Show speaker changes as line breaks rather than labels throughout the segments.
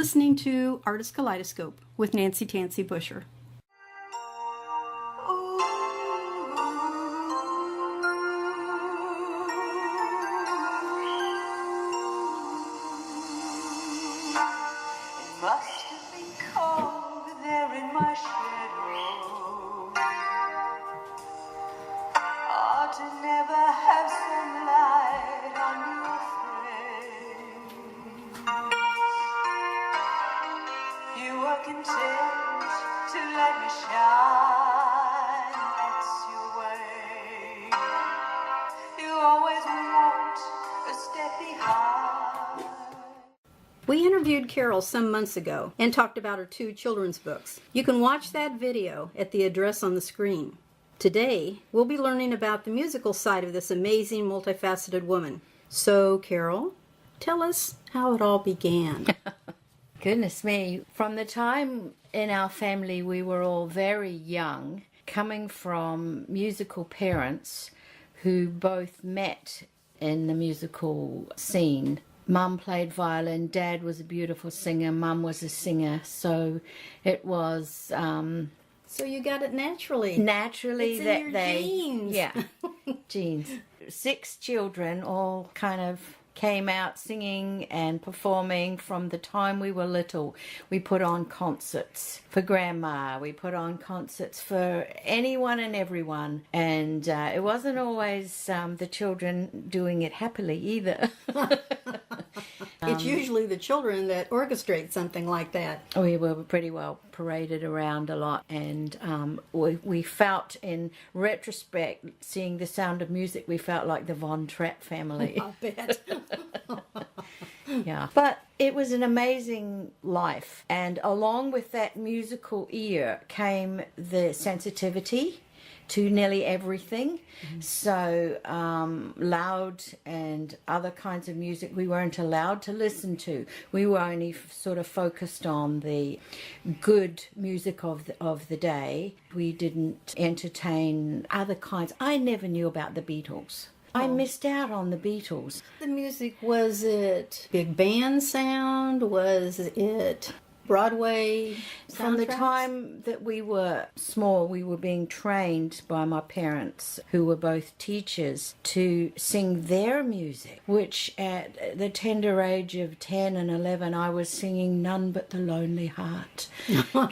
listening to Artist Kaleidoscope with Nancy Tansy Busher. We interviewed Carole some months ago and talked about her 2 children's books. You can watch that video at the address on the screen. Today, we'll be learning about the musical side of this amazing, multifaceted woman. So, Carole, tell us how it all began.
Goodness me. From the time in our family we were all very young, coming from musical parents who both met in the musical scene. Mum played violin, Dad was a beautiful singer, Mum was a singer, so it was...
So you got it naturally.
Naturally,
it's
that
in your
they...
genes.
Yeah, genes. 6 children all kind of came out singing and performing from the time we were little. We put on concerts for Grandma. We put on concerts for anyone and everyone. And it wasn't always the children doing it happily either.
It's usually the children that orchestrate something like that.
We were pretty well paraded around a lot, and we felt, in retrospect, seeing The Sound of Music, we felt like the Von Trapp family.
I bet.
Yeah, but it was an amazing life, and along with that musical ear came the sensitivity to nearly everything. Mm-hmm. So loud and other kinds of music we weren't allowed to listen to. We were only sort of focused on the good music of the day. We didn't entertain other kinds. I never knew about the Beatles. I missed out on the Beatles.
The music, was it big band sound? Was it Broadway soundtracks?
From the time that we were small, we were being trained by my parents, who were both teachers, to sing their music, which at the tender age of 10 and 11, I was singing None But the Lonely Heart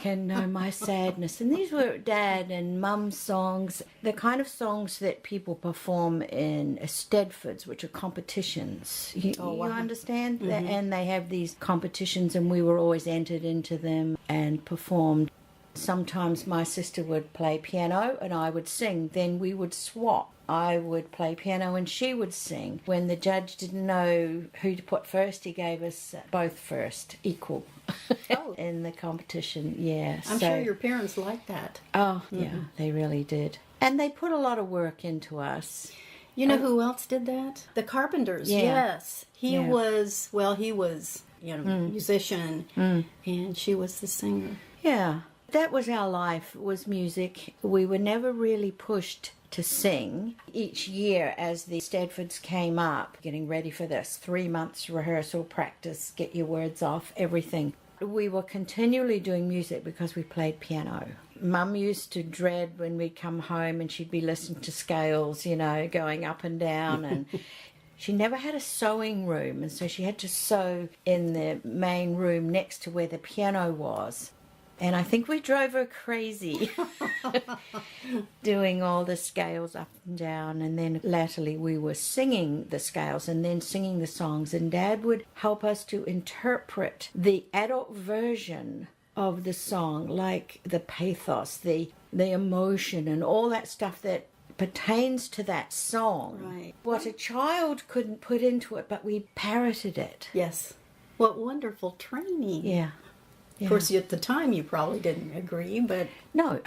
Can Know My Sadness. And these were Dad and Mum songs, the kind of songs that people perform in Stedfords, which are competitions. You understand? Mm-hmm. And they have these competitions, and we were always entered into them and performed. Sometimes my sister would play piano and I would sing. Then we would swap. I would play piano and she would sing. When the judge didn't know who to put first, he gave us both first, equal, in the competition. Yeah,
I'm sure your parents liked that.
Oh, yeah, they really did. And they put a lot of work into us.
You know who else did that? The Carpenters.
Yeah.
Yes. He was musician, and she was the singer.
Yeah. That was our life, was music. We were never really pushed to sing. Each year as the Stedfords came up, getting ready for this, 3 months rehearsal, practice, get your words off, everything. We were continually doing music because we played piano. Mum used to dread when we'd come home and she'd be listening to scales, going up and down, and she never had a sewing room, and so she had to sew in the main room next to where the piano was. And I think we drove her crazy doing all the scales up and down. And then latterly we were singing the scales and then singing the songs. And Dad would help us to interpret the adult version of the song, like the pathos, the emotion and all that stuff that pertains to that song.
Right.
What a child couldn't put into it, but we parroted it.
Yes. What wonderful training.
Yeah.
Of course, at the time you probably didn't agree, but...
No.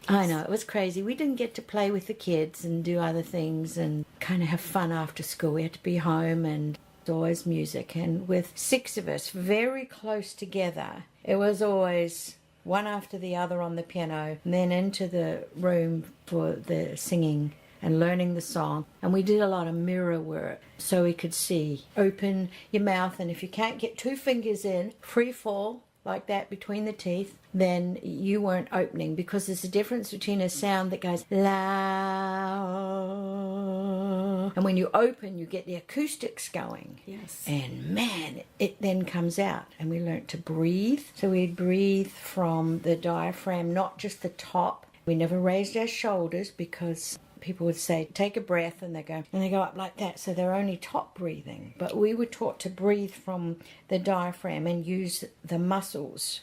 I know, it was crazy. We didn't get to play with the kids and do other things and kind of have fun after school. We had to be home, and always music. And with 6 of us very close together, it was always one after the other on the piano, and then into the room for the singing and learning the song. And we did a lot of mirror work so we could see. Open your mouth, and if you can't get 2 fingers in, free fall like that between the teeth, then you weren't opening, because there's a difference between a sound that goes la, and when you open, you get the acoustics going.
Yes.
And man, it then comes out. And we learnt to breathe. So we'd breathe from the diaphragm, not just the top. We never raised our shoulders, because people would say, take a breath, and they go up like that. So they're only top breathing. But we were taught to breathe from the diaphragm and use the muscles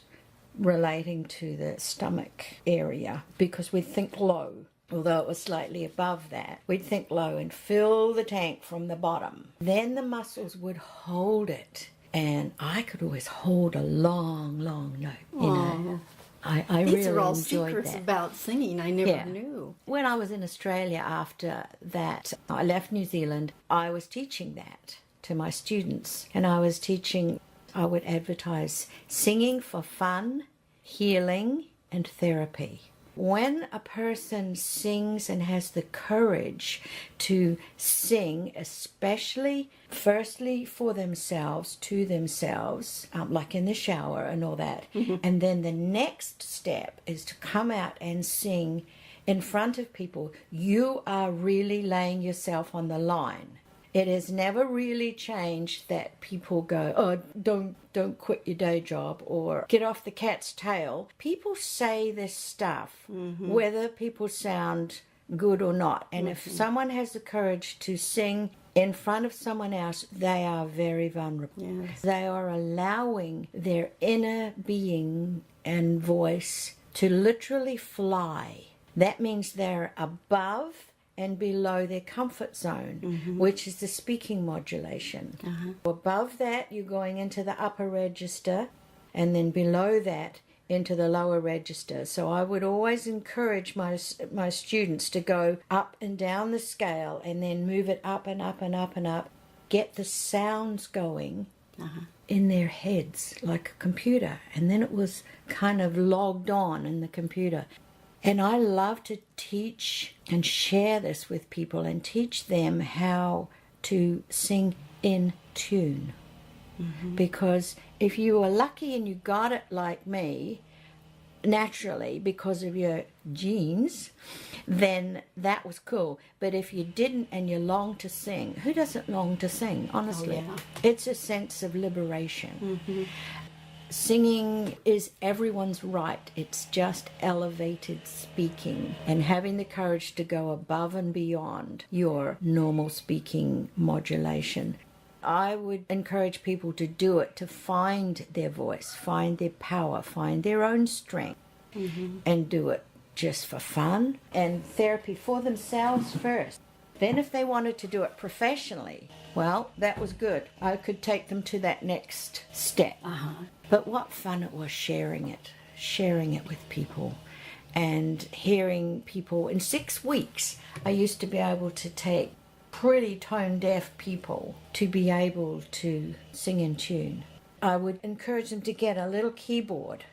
relating to the stomach area, because we'd think low. Although it was slightly above that, we'd think low and fill the tank from the bottom. Then the muscles would hold it. And I could always hold a long, long note, you know. I
These
really
are all
enjoyed
secrets
that.
about singing I never
Yeah.
knew.
When I was in Australia after that, I left New Zealand, I was teaching that to my students. And I would advertise singing for fun, healing, and therapy. When a person sings and has the courage to sing, especially firstly for themselves, to themselves, like in the shower and all that, and then the next step is to come out and sing in front of people, you are really laying yourself on the line. It has never really changed that people go, oh, don't quit your day job, or get off the cat's tail. People say this stuff, whether people sound good or not. And if someone has the courage to sing in front of someone else, they are very vulnerable.
Yes.
They are allowing their inner being and voice to literally fly. That means they're above and below their comfort zone, which is the speaking modulation. Above that, you're going into the upper register, and then below that, into the lower register. So I would always encourage my students to go up and down the scale, and then move it up and up and up and up, get the sounds going in their heads like a computer, and then it was kind of logged on in the computer. And I love to teach and share this with people and teach them how to sing in tune. Because if you were lucky and you got it like me, naturally, because of your genes, then that was cool. But if you didn't and you longed to sing, who doesn't long to sing, honestly?
Oh, yeah.
It's a sense of liberation. Singing is everyone's right. It's just elevated speaking and having the courage to go above and beyond your normal speaking modulation. I would encourage people to do it, to find their voice, find their power, find their own strength, and do it just for fun and therapy for themselves first. Then if they wanted to do it professionally, well, that was good. I could take them to that next step. But what fun it was sharing it with people, and hearing people. In 6 weeks, I used to be able to take pretty tone-deaf people to be able to sing in tune. I would encourage them to get a little keyboard.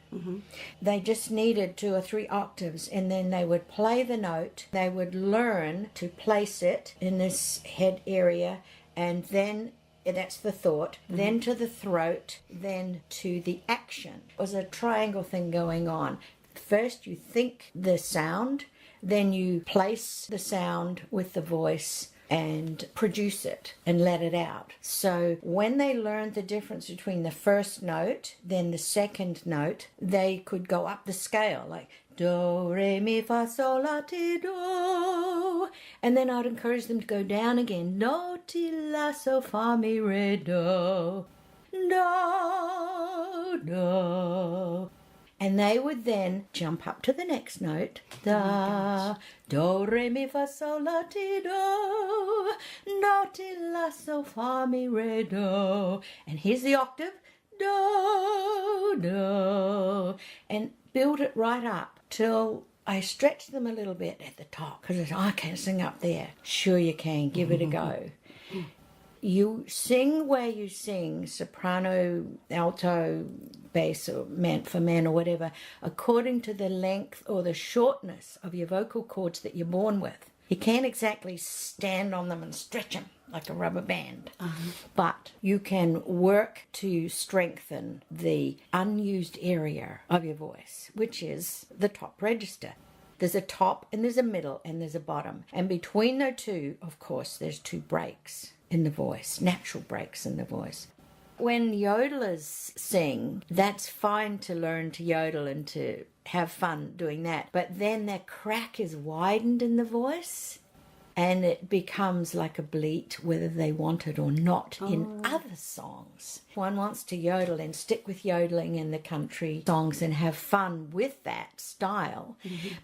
They just needed 2 or 3 octaves, and then they would play the note. They would learn to place it in this head area, and then that's the thought, then to the throat, then to the action. It was a triangle thing going on. First you think the sound, then you place the sound with the voice and produce it and let it out. So when they learned the difference between the first note, then the second note, they could go up the scale, like do, re, mi, fa, sol, la, ti, do. And then I'd encourage them to go down again. Do, ti, la, so, fa, mi, re, do. Do, do. And they would then jump up to the next note. Da, do, re, mi, fa, sol, la, ti, do. Do, ti, la, so, fa, mi, re, do. And here's the octave. Do, do. And build it right up till I stretch them a little bit at the top. Because I can't sing up there. Sure you can. Give it a go. You sing where you sing, soprano, alto, bass, or for men or whatever, according to the length or the shortness of your vocal cords that you're born with. You can't exactly stand on them and stretch them like a rubber band. But you can work to strengthen the unused area of your voice, which is the top register. There's a top and there's a middle and there's a bottom. And between the two, of course, there's two breaks in the voice, natural breaks in the voice. When yodelers sing, that's fine to learn to yodel and to have fun doing that. But then that crack is widened in the voice and it becomes like a bleat whether they want it or not in other songs. One wants to yodel and stick with yodeling in the country songs and have fun with that style.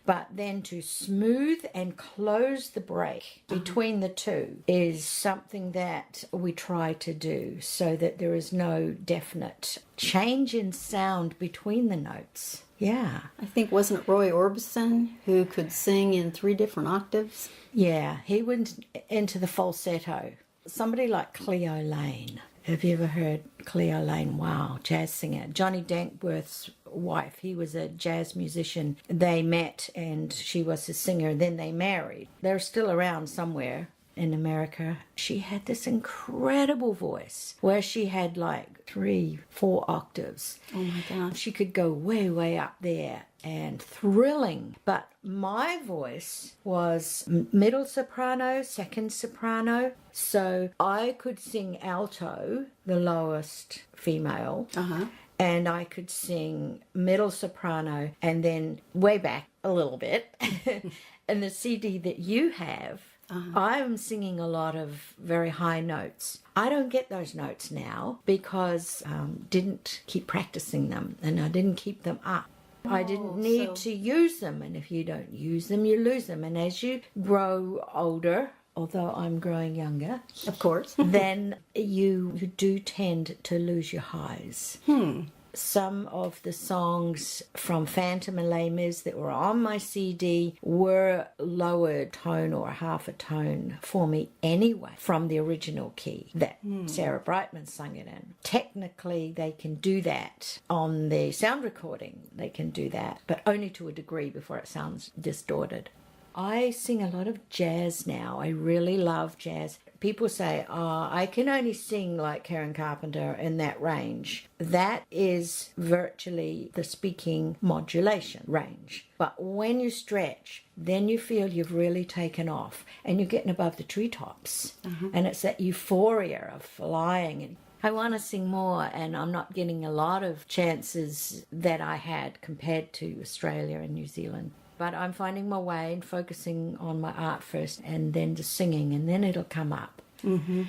But then to smooth and close the break between the two is something that we try to do so that there is no definite change in sound between the notes. Yeah.
I think, wasn't it Roy Orbison who could sing in 3 different octaves?
Yeah, he went into the falsetto. Somebody like Cleo Lane. Have you ever heard Cleo Lane? Wow, jazz singer. Johnny Dankworth's wife, he was a jazz musician. They met and she was a singer, then they married. They're still around somewhere in America. She had this incredible voice where she had like 3, 4 octaves.
Oh my gosh.
She could go way, way up there and thrilling. But my voice was middle soprano, second soprano. So I could sing alto, the lowest female. And I could sing middle soprano and then way back a little bit. And the CD that you have, I'm singing a lot of very high notes. I don't get those notes now because didn't keep practicing them and I didn't keep them up. I didn't need to use them, and if you don't use them, you lose them. And as you grow older, although I'm growing younger,
of course,
then you do tend to lose your highs. Some of the songs from Phantom and Les Mis that were on my CD were lower tone or half a tone for me anyway from the original key that Sarah Brightman sung it in. Technically, they can do that on the sound recording. They can do that, but only to a degree before it sounds distorted. I sing a lot of jazz now. I really love jazz. People say, I can only sing like Karen Carpenter in that range. That is virtually the speaking modulation range. But when you stretch, then you feel you've really taken off and you're getting above the treetops. And it's that euphoria of flying. And I want to sing more, and I'm not getting a lot of chances that I had compared to Australia and New Zealand. But I'm finding my way and focusing on my art first and then just singing, and then it'll come up. You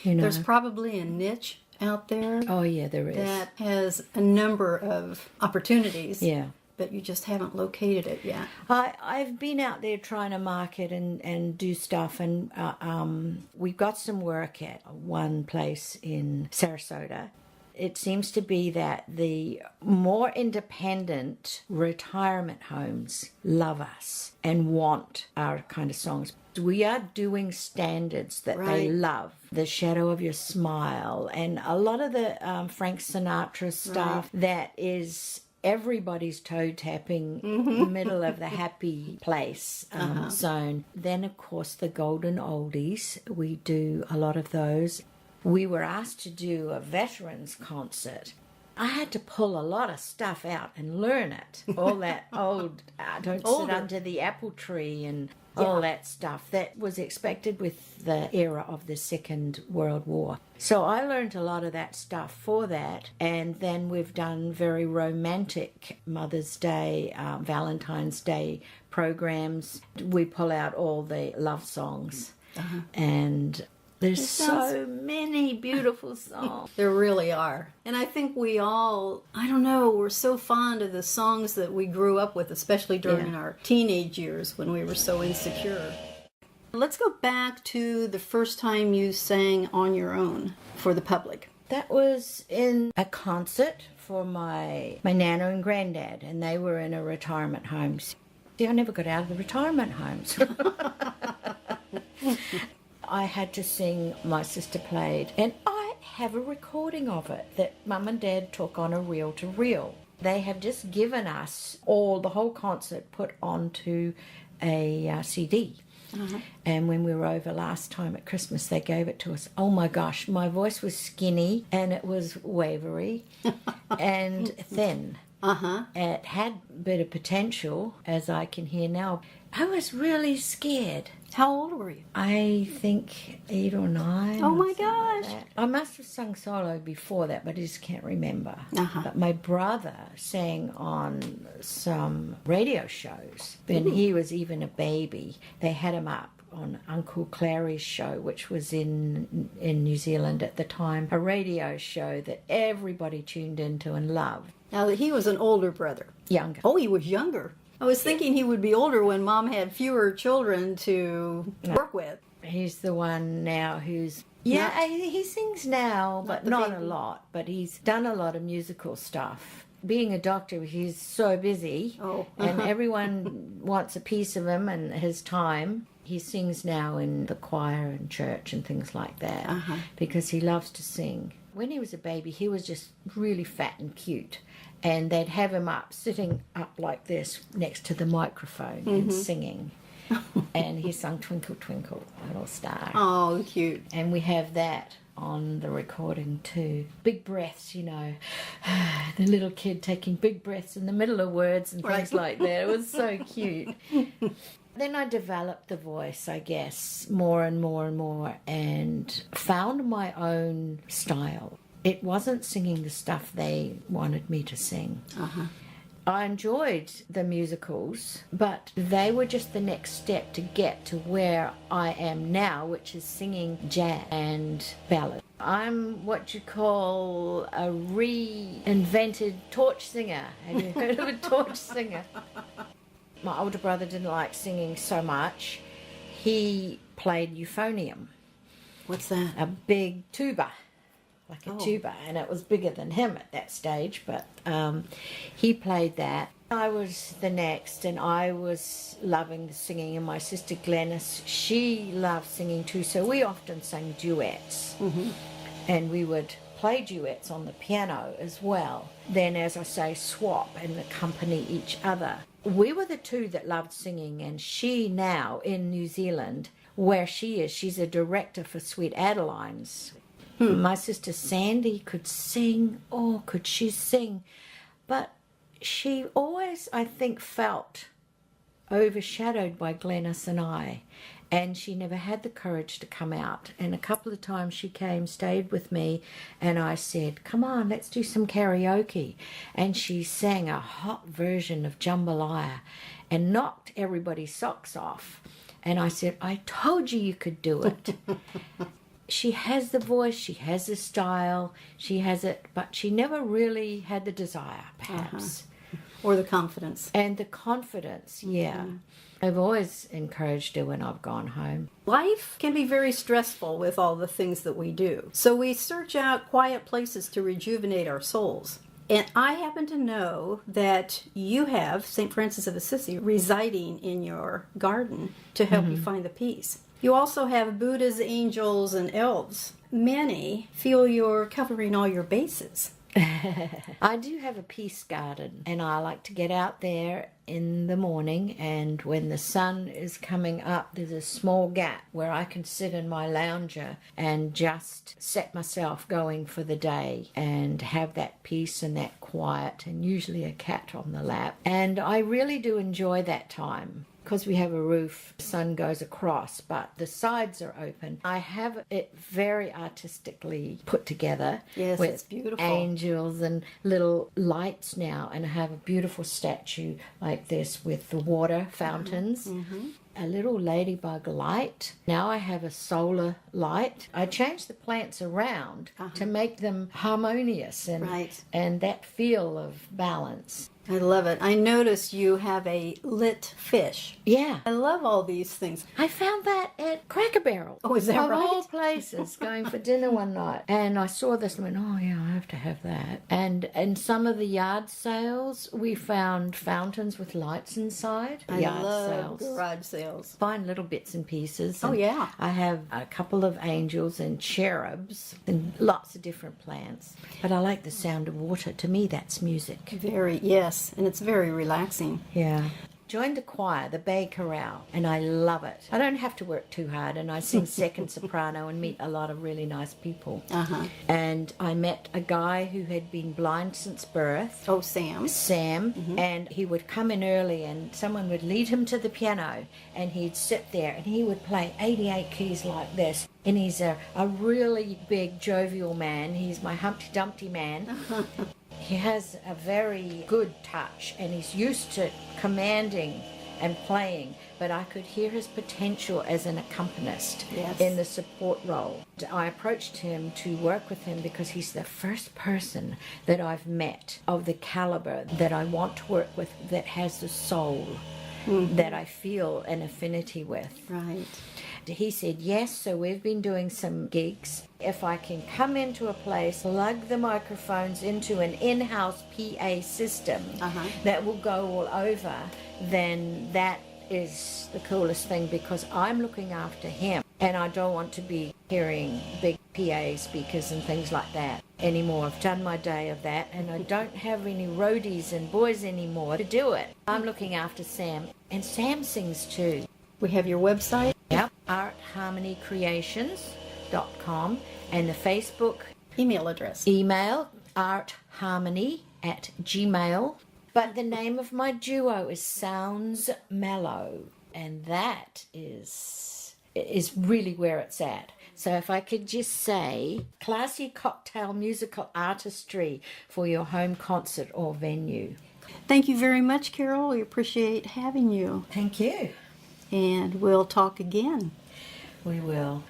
know.
There's probably a niche out there.
Oh, yeah, there is.
That has a number of opportunities.
Yeah.
But you just haven't located it yet.
I've been out there trying to market and do stuff, and we've got some work at one place in Sarasota. It seems to be that the more independent retirement homes love us and want our kind of songs. We are doing standards that they love. The Shadow of Your Smile and a lot of the Frank Sinatra stuff that is everybody's toe tapping in the middle of the happy place zone. Then, of course, the golden oldies. We do a lot of those. We were asked to do a veterans concert. I had to pull a lot of stuff out and learn it. All that old, don't sit under the apple tree and all that stuff that was expected with the era of the Second World War. So I learned a lot of that stuff for that. And then we've done very romantic Mother's Day, Valentine's Day programs. We pull out all the love songs. And there's so many beautiful songs.
There really are. And I think we all, I don't know, we're so fond of the songs that we grew up with, especially during our teenage years when we were so insecure. Let's go back to the first time you sang on your own for the public.
That was in a concert for my nana and granddad, and they were in a retirement home. See, I never got out of the retirement homes. I had to sing, my sister played, and I have a recording of it that Mum and Dad took on a reel-to-reel. They have just given us the whole concert put onto a CD. And when we were over last time at Christmas, they gave it to us. Oh my gosh, my voice was skinny and it was wavery and thin. It had a bit of potential, as I can hear now. I was really scared.
How old were you?
I think 8 or 9.
Oh my gosh.
Like I must have sung solo before that, but I just can't remember. But my brother sang on some radio shows when he was even a baby. They had him up on Uncle Clary's show, which was in New Zealand at the time, a radio show that everybody tuned into and loved.
Now, he was an older brother.
Younger.
Oh, he was younger. I was thinking he would be older when Mom had fewer children to work with.
He's the one now who's... Yeah, he sings now, but not a lot. But he's done a lot of musical stuff. Being a doctor, he's so busy, and everyone wants a piece of him and his time. He sings now in the choir and church and things like that because he loves to sing. When he was a baby, he was just really fat and cute. And they'd have him up, sitting up like this next to the microphone and singing. And he sung Twinkle, Twinkle, Little Star.
Oh, cute.
And we have that on the recording too. Big breaths, you know. The little kid taking big breaths in the middle of words and things like that. It was so cute. Then I developed the voice, I guess, more and more and more, and found my own style. It wasn't singing the stuff they wanted me to sing. I enjoyed the musicals, but they were just the next step to get to where I am now, which is singing jazz and ballad. I'm what you call a reinvented torch singer. Have you heard of a torch singer? My older brother didn't like singing so much. He played euphonium.
What's that?
A big tuba. Like a tuba, and it was bigger than him at that stage, but he played that. I was the next, and I was loving the singing, and my sister Glenys, she loved singing too, so we often sang duets, and we would play duets on the piano as well. Then, as I say, swap and accompany each other. We were the two that loved singing, and she now in New Zealand, where she is, she's a director for Sweet Adeline's. My sister Sandy could sing. Oh, could she sing? But she always, I think, felt overshadowed by Glenys and I. And she never had the courage to come out. And a couple of times she came, stayed with me, and I said, come on, let's do some karaoke. And she sang a hot version of Jambalaya and knocked everybody's socks off. And I said, I told you you could do it. She has the voice, she has the style, she has it, but she never really had the desire, perhaps.
Or the confidence.
And the confidence, yeah. I've always encouraged her when I've gone home.
Life can be very stressful with all the things that we do. So we search out quiet places to rejuvenate our souls. And I happen to know that you have St. Francis of Assisi residing in your garden to help you find the peace. You also have Buddhas, angels, and elves. Many feel you're covering all your bases.
I do have a peace garden, and I like to get out there in the morning, and when the sun is coming up, there's a small gap where I can sit in my lounger and just set myself going for the day and have that peace and that quiet, and usually a cat on the lap. And I really do enjoy that time. Because we have a roof, the sun goes across, but the sides are open. I have it very artistically put together.
Yes,
with
it's beautiful.
Angels and little lights now, and I have a beautiful statue like this with the water fountains. A little ladybug light. Now I have a solar light. I changed the plants around to make them harmonious and that feel of balance.
I love it. I noticed you have a lit fish.
Yeah.
I love all these things.
I found that at Cracker Barrel.
Oh, is that
of
right?
Of all places, going for dinner one night. And I saw this and went, oh, yeah, I have to have that. And in some of the yard sales, we found fountains with lights inside.
I love garage sales.
Find little bits and pieces.
Oh, yeah.
I have a couple of angels and cherubs and lots of different plants. But I like the sound of water. To me, that's music.
Yes, and it's very relaxing.
Yeah. joined the choir, the Bay Chorale, and I love it. I don't have to work too hard, and I sing second soprano and meet a lot of really nice people. And I met a guy who had been blind since birth.
Oh, Sam.
And he would come in early and someone would lead him to the piano and he'd sit there and he would play 88 keys like this. And he's a really big, jovial man. He's my Humpty Dumpty man. He has a very good touch and he's used to commanding and playing, but I could hear his potential as an accompanist in the support role. I approached him to work with him because he's the first person that I've met of the caliber that I want to work with, that has the soul that I feel an affinity with.
Right.
He said yes, so we've been doing some gigs. If I can come into a place, plug the microphones into an in-house PA system that will go all over, then that is the coolest thing, because I'm looking after him and I don't want to be hearing big PA speakers and things like that anymore. I've done my day of that and I don't have any roadies and boys anymore to do it. I'm looking after Sam, and Sam sings too.
We have your website.
Yep, artharmonycreations.com, and the Facebook
Email address.
email, artharmony@gmail. But the name of my duo is Sounds Mellow, and that is really where it's at. So if I could just say, classy cocktail musical artistry for your home concert or venue.
Thank you very much, Carole. We appreciate having you.
Thank you.
And we'll talk again.
We will.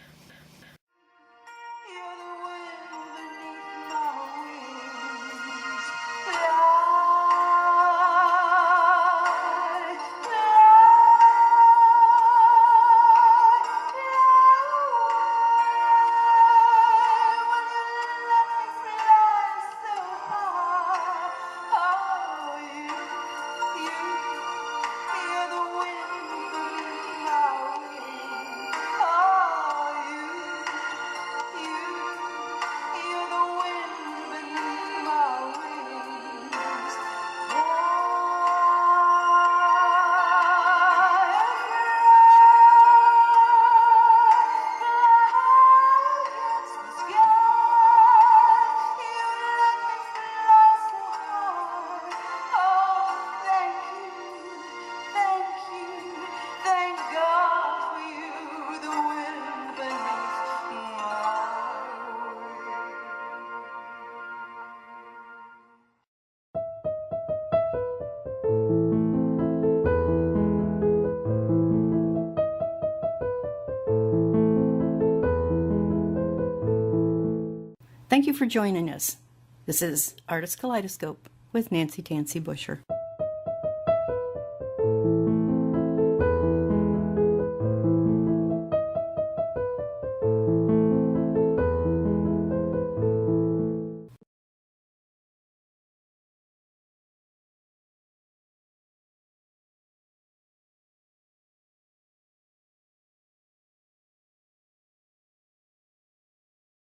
Thank you for joining us. This is Artist Kaleidoscope with Nancy Tansy Busher.